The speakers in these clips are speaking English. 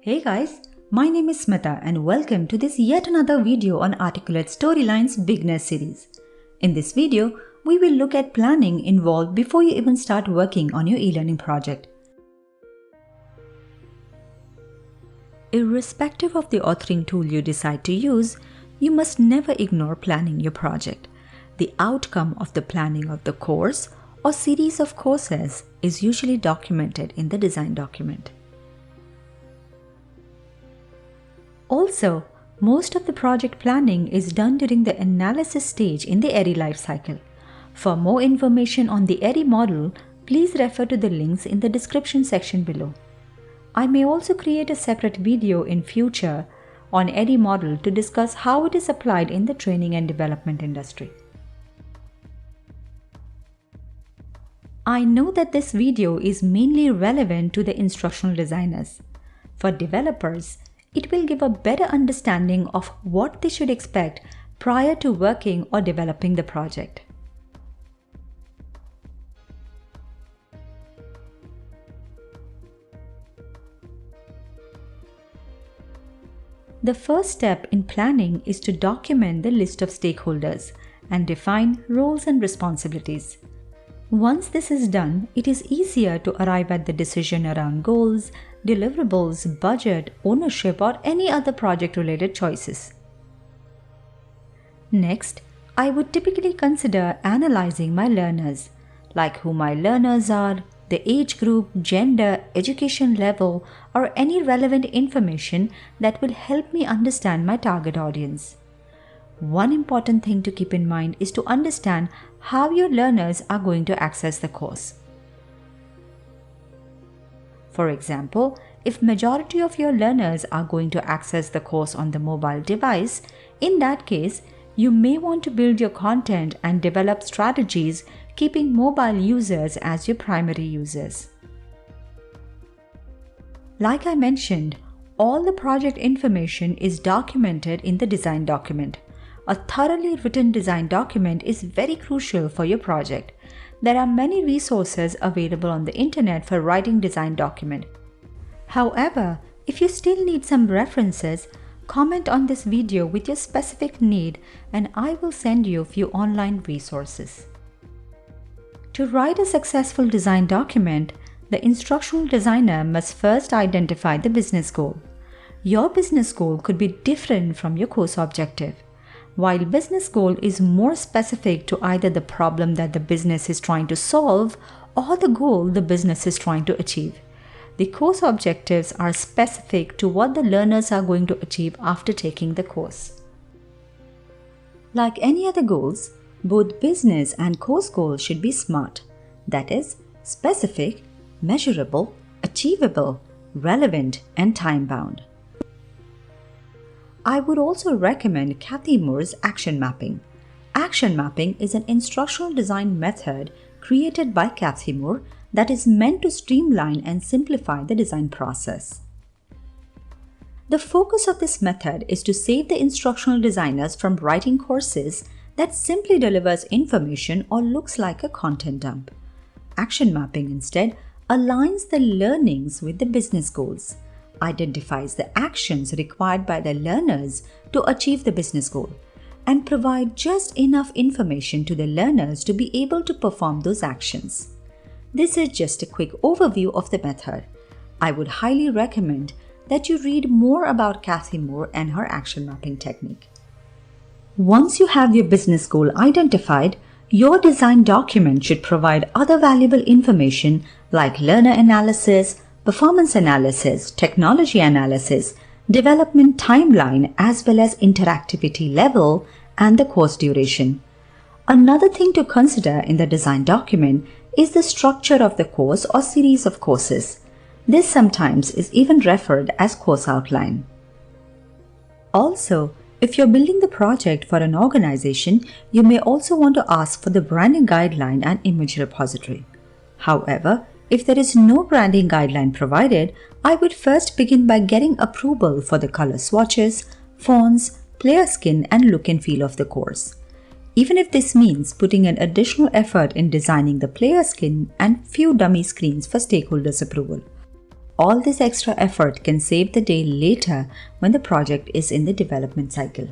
Hey guys, my name is Smita and welcome to this yet another video on Articulate Storylines Beginner series. In this video, we will look at planning involved before you even start working on your e-learning project. Irrespective of the authoring tool you decide to use, you must never ignore planning your project. The outcome of the planning of the course or series of courses is usually documented in the design document. Also, most of the project planning is done during the analysis stage in the ERI lifecycle. For more information on the ERI model, please refer to the links in the description section below. I may also create a separate video in future on ERI model to discuss how it is applied in the training and development industry. I know that this video is mainly relevant to the instructional designers. For developers, it will give a better understanding of what they should expect prior to working or developing the project. The first step in planning is to document the list of stakeholders and define roles and responsibilities. Once this is done, it is easier to arrive at the decision around goals, deliverables, budget, ownership, or any other project-related choices. Next, I would typically consider analyzing my learners, like who my learners are, the age group, gender, education level, or any relevant information that will help me understand my target audience. One important thing to keep in mind is to understand how your learners are going to access the course. For example, if majority of your learners are going to access the course on the mobile device, in that case, you may want to build your content and develop strategies keeping mobile users as your primary users. Like I mentioned, all the project information is documented in the design document. A thoroughly written design document is very crucial for your project. There are many resources available on the internet for writing design document. However, if you still need some references, comment on this video with your specific need and I will send you a few online resources. To write a successful design document, the instructional designer must first identify the business goal. Your business goal could be different from your course objective. While business goal is more specific to either the problem that the business is trying to solve or the goal the business is trying to achieve. The course objectives are specific to what the learners are going to achieve after taking the course. Like any other goals, both business and course goals should be SMART. That is, specific, measurable, achievable, relevant, and time-bound. I would also recommend Cathy Moore's action mapping. Action mapping is an instructional design method created by Cathy Moore that is meant to streamline and simplify the design process. The focus of this method is to save the instructional designers from writing courses that simply delivers information or looks like a content dump. Action mapping instead aligns the learnings with the business goals, identifies the actions required by the learners to achieve the business goal, and provide just enough information to the learners to be able to perform those actions. This is just a quick overview of the method. I would highly recommend that you read more about Cathy Moore and her action mapping technique. Once you have your business goal identified, your design document should provide other valuable information like learner analysis, performance analysis, technology analysis, development timeline, as well as interactivity level and the course duration. Another thing to consider in the design document is the structure of the course or series of courses. This sometimes is even referred as course outline. Also, if you're building the project for an organization, you may also want to ask for the branding guideline and image repository. However, if there is no branding guideline provided, I would first begin by getting approval for the color swatches, fonts, player skin, and look and feel of the course. Even if this means putting an additional effort in designing the player skin and few dummy screens for stakeholders' approval. All this extra effort can save the day later when the project is in the development cycle.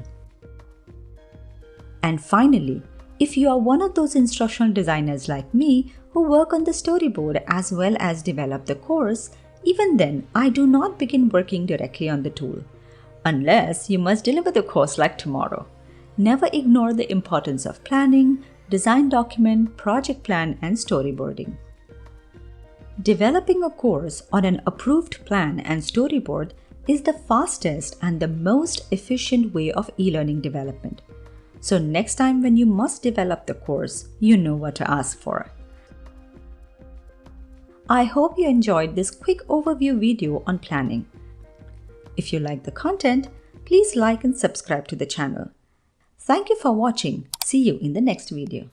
And finally, if you are one of those instructional designers like me who work on the storyboard as well as develop the course, even then I do not begin working directly on the tool, unless you must deliver the course like tomorrow. Never ignore the importance of planning, design document, project plan, and storyboarding. Developing a course on an approved plan and storyboard is the fastest and the most efficient way of e-learning development. So next time when you must develop the course, you know what to ask for. I hope you enjoyed this quick overview video on planning. If you like the content, please like and subscribe to the channel. Thank you for watching. See you in the next video.